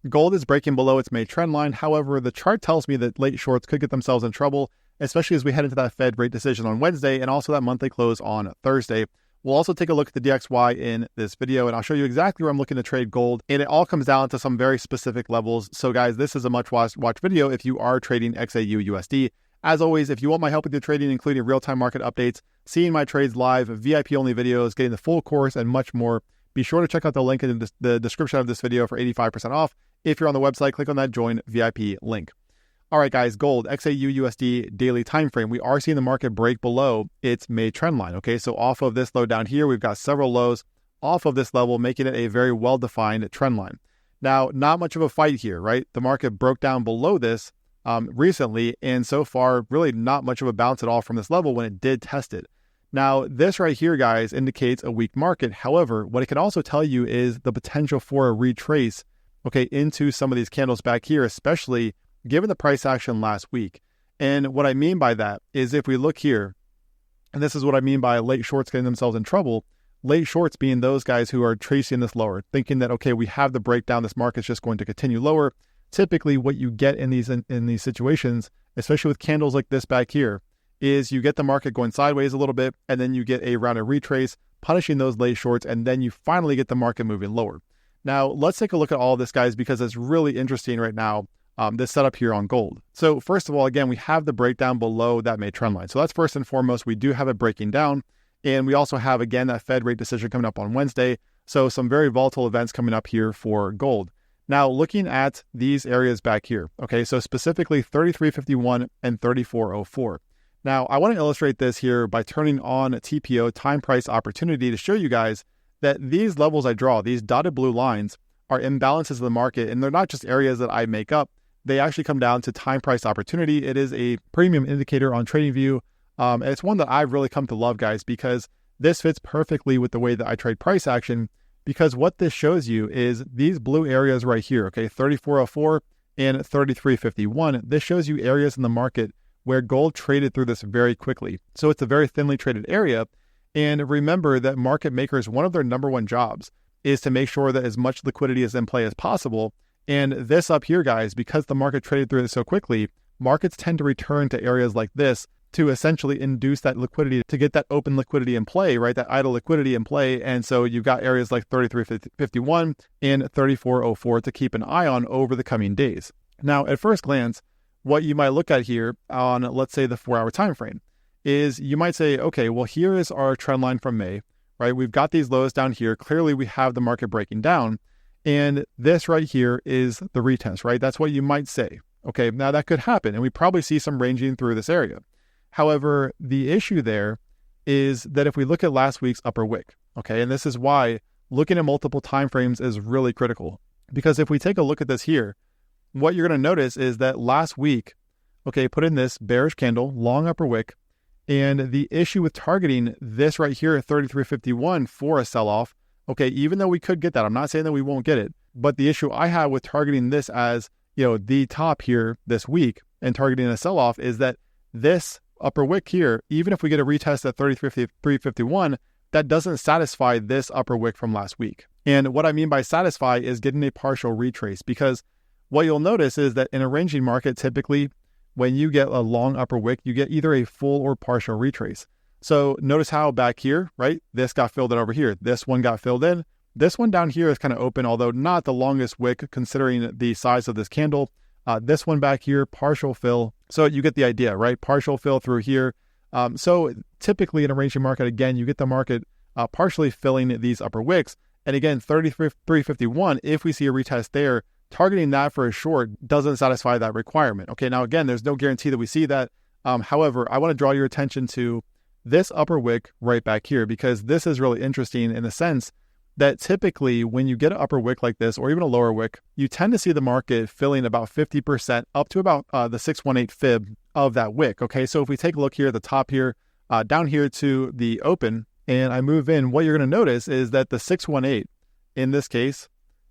Gold is breaking below its May trend line. However, the chart tells me that late shorts could get themselves in trouble, especially as we head into that Fed rate decision on Wednesday and also that monthly close on Thursday. We'll also take a look at the DXY in this video, and I'll show you exactly where I'm looking to trade gold. And it all comes down to some very specific levels. So guys, this is a much watch video if you are trading XAUUSD. As always, if you want my help with your trading, including real-time market updates, seeing my trades live, VIP-only videos, getting the full course, and much more, be sure to check out the link in the description of this video for 85% off. If you're on the website, click on that Join VIP link. All right, guys, gold, XAUUSD daily time frame. We are seeing the market break below its May trend line. Okay, so off of this low down here, we've got several lows off of this level, making it a very well-defined trend line. Now, not much of a fight here, right? The market broke down below this recently, and so far, really not much of a bounce at all from this level when it did test it. Now, this right here, guys, indicates a weak market. However, what it can also tell you is the potential for a retrace, okay, into some of these candles back here, especially given the price action last week. And what I mean by that is if we look here, and this is what I mean by late shorts getting themselves in trouble, late shorts being those guys who are tracing this lower, thinking that, okay, we have the breakdown, this market's just going to continue lower. Typically what you get in these situations, especially with candles like this back here, is you get the market going sideways a little bit, and then you get a round of retrace, punishing those late shorts, and then you finally get the market moving lower. Now, let's take a look at all of this, guys, because it's really interesting right now, this setup here on gold. So first of all, again, we have the breakdown below that May trend line. So that's first and foremost, we do have it breaking down. And we also have, again, that Fed rate decision coming up on Wednesday. So some very volatile events coming up here for gold. Now, looking at these areas back here, okay, so specifically 33.51 and 34.04. Now, I want to illustrate this here by turning on TPO, time price opportunity, to show you guys that these levels I draw, these dotted blue lines, are imbalances of the market, and they're not just areas that I make up. They actually come down to time price opportunity. It is a premium indicator on TradingView, and it's one that I've really come to love, guys, because this fits perfectly with the way that I trade price action, because what this shows you is these blue areas right here, okay, 34.04 and 33.51. This shows you areas in the market where gold traded through this very quickly. So it's a very thinly traded area. And remember that market makers, one of their number one jobs is to make sure that as much liquidity is in play as possible. And this up here, guys, because the market traded through it so quickly, markets tend to return to areas like this to essentially induce that liquidity, to get that open liquidity in play, right? That idle liquidity in play. And so you've got areas like 33.51 and 34.04 to keep an eye on over the coming days. Now, at first glance, what you might look at here on, let's say, the 4-hour time frame is you might say, okay, well, here is our trend line from May, right? We've got these lows down here. Clearly, we have the market breaking down. And this right here is the retest, right? That's what you might say. Okay, now that could happen, and we probably see some ranging through this area. However, the issue there is that if we look at last week's upper wick, okay, and this is why looking at multiple time frames is really critical. Because if we take a look at this here, what you're going to notice is that last week, okay, put in this bearish candle, long upper wick, and the issue with targeting this right here at 33.51 for a sell-off, okay, even though we could get that, I'm not saying that we won't get it, but the issue I have with targeting this as, you know, the top here this week and targeting a sell-off is that this upper wick here, even if we get a retest at 33.51, that doesn't satisfy this upper wick from last week. And what I mean by satisfy is getting a partial retrace, because what you'll notice is that in a ranging market, typically when you get a long upper wick, you get either a full or partial retrace. So notice how back here, right, this got filled in over here. This one got filled in. This one down here is kind of open, although not the longest wick considering the size of this candle. This one back here, partial fill. So you get the idea, right? Partial fill through here. So typically in a ranging market, again, you get the market partially filling these upper wicks. And again, 33.51, if we see a retest there, targeting that for a short doesn't satisfy that requirement. Okay, now again, there's no guarantee that we see that. However, I want to draw your attention to this upper wick right back here, because this is really interesting in the sense that typically when you get an upper wick like this, or even a lower wick, you tend to see the market filling about 50% up to about the 618 fib of that wick. Okay, so if we take a look here at the top here, down here to the open, and I move in, what you're going to notice is that the 618 in this case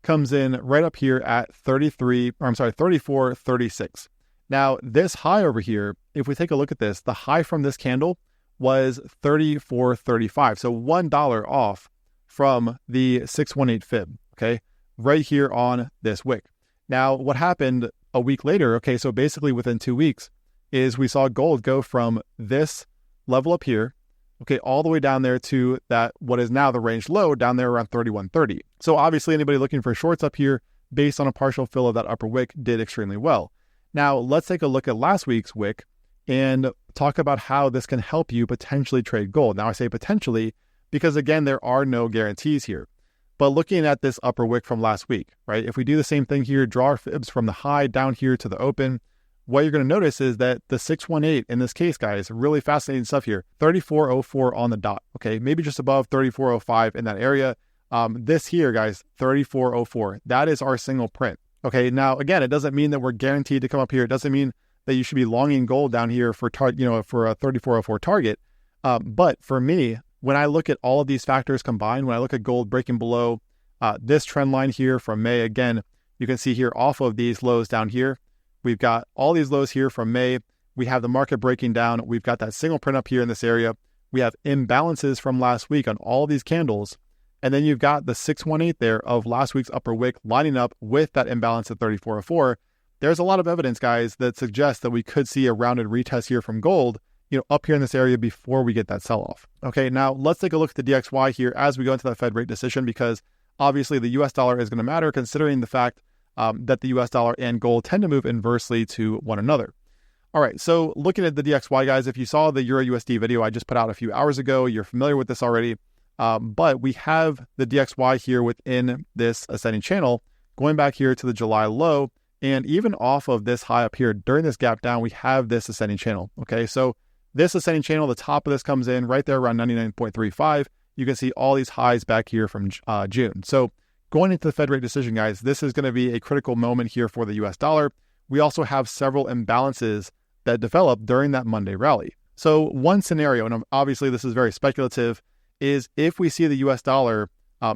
comes in right up here at 34.36. Now this high over here, if we take a look at this, the high from this candle was 34.35. So $1 off from the 618 fib, okay, right here on this wick. Now, what happened a week later, okay, so basically within 2 weeks, is we saw gold go from this level up here, okay, all the way down there to that, what is now the range low down there around 31.30. So obviously anybody looking for shorts up here based on a partial fill of that upper wick did extremely well. Now let's take a look at last week's wick and talk about how this can help you potentially trade gold. Now I say potentially because again, there are no guarantees here. But looking at this upper wick from last week, right? If we do the same thing here, draw our fibs from the high down here to the open, what you're going to notice is that the 618 in this case, guys, really fascinating stuff here. 3404 on the dot, okay? Maybe just above 3405 in that area. This here, guys, 3404, that is our single print. Okay, now again, it doesn't mean that we're guaranteed to come up here. It doesn't mean that you should be longing gold down here for for a 3404 target. But for me, when I look at all of these factors combined, when I look at gold breaking below this trend line here from May, again, you can see here off of these lows down here, we've got all these lows here from May. We have the market breaking down. We've got that single print up here in this area. We have imbalances from last week on all these candles. And then you've got the 618 there of last week's upper wick lining up with that imbalance at 3404. There's a lot of evidence, guys, that suggests that we could see a rounded retest here from gold, up here in this area before we get that sell-off. Okay, now let's take a look at the DXY here as we go into that Fed rate decision, because obviously the US dollar is going to matter considering the fact that the US dollar and gold tend to move inversely to one another. All right, so looking at the DXY, guys, if you saw the Euro USD video I just put out a few hours ago, you're familiar with this already, but we have the DXY here within this ascending channel, going back here to the July low, and even off of this high up here during this gap down, we have this ascending channel. Okay, so this ascending channel, the top of this comes in right there around 99.35. You can see all these highs back here from June. So going into the Fed rate decision, guys, this is going to be a critical moment here for the US dollar. We also have several imbalances that developed during that Monday rally. So one scenario, and obviously this is very speculative, is if we see the US dollar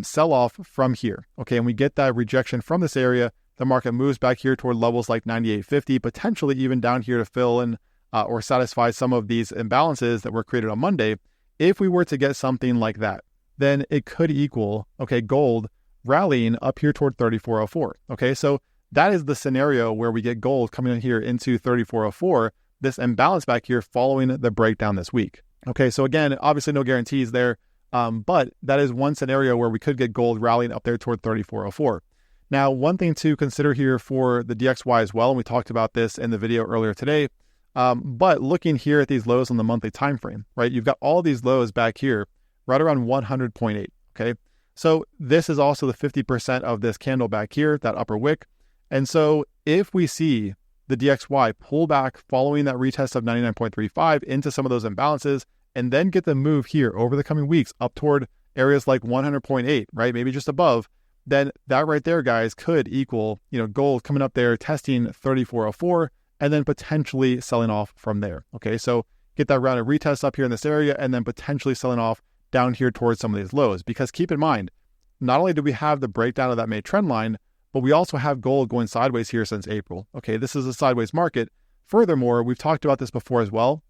sell off from here, okay, and we get that rejection from this area, the market moves back here toward levels like 98.50, potentially even down here to fill in or satisfy some of these imbalances that were created on Monday. If we were to get something like that, then it could equal, okay, gold rallying up here toward 3404. Okay, so that is the scenario where we get gold coming in here into 3404, this imbalance back here following the breakdown this week. Okay, so again, obviously no guarantees there, but that is one scenario where we could get gold rallying up there toward 3404. Now, one thing to consider here for the DXY as well, and we talked about this in the video earlier today, but looking here at these lows on the monthly time frame, right? You've got all these lows back here, right around 100.8, okay? So this is also the 50% of this candle back here, that upper wick. And so if we see the DXY pull back following that retest of 99.35 into some of those imbalances, and then get the move here over the coming weeks up toward areas like 100.8, right? Maybe just above, then that right there, guys, could equal, gold coming up there, testing 3404, and then potentially selling off from there. Okay, so get that round of retest up here in this area, and then potentially selling off down here towards some of these lows. Because keep in mind, not only do we have the breakdown of that May trend line, but we also have gold going sideways here since April. Okay, this is a sideways market. Furthermore, we've talked about this before as well,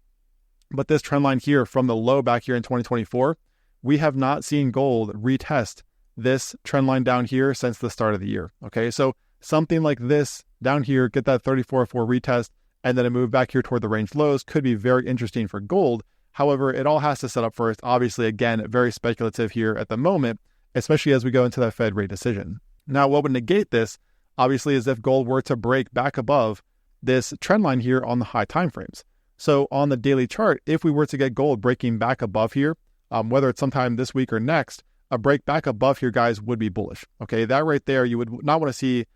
but this trend line here from the low back here in 2024, we have not seen gold retest this trend line down here since the start of the year. Okay, so something like this down here, get that 3404 retest, and then a move back here toward the range lows could be very interesting for gold. However, it all has to set up first. Obviously, again, very speculative here at the moment, especially as we go into that Fed rate decision. Now, what would negate this, obviously, is if gold were to break back above this trend line here on the high timeframes. So on the daily chart, if we were to get gold breaking back above here, whether it's sometime this week or next, a break back above here, guys, would be bullish. Okay, that right there, you would not want to see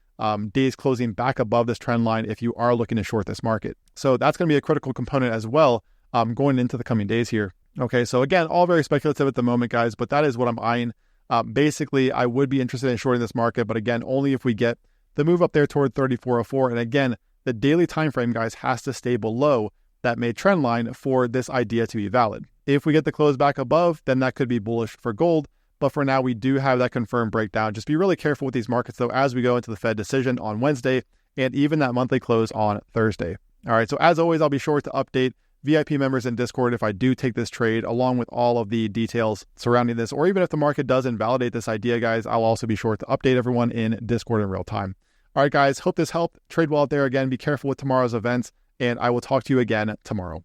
days closing back above this trend line if you are looking to short this market. So that's going to be a critical component as well going into the coming days here. Okay, so again, all very speculative at the moment, guys, but that is what I'm eyeing. Basically, I would be interested in shorting this market, but again, only if we get the move up there toward 3404. And again, the daily time frame, guys, has to stay below that May trend line for this idea to be valid. If we get the close back above, then that could be bullish for gold. But for now, we do have that confirmed breakdown. Just be really careful with these markets, though, as we go into the Fed decision on Wednesday and even that monthly close on Thursday. All right, so as always, I'll be sure to update VIP members in Discord if I do take this trade, along with all of the details surrounding this, or even if the market does invalidate this idea, guys, I'll also be sure to update everyone in Discord in real time. All right, guys, hope this helped. Trade well out there. Again, be careful with tomorrow's events, and I will talk to you again tomorrow.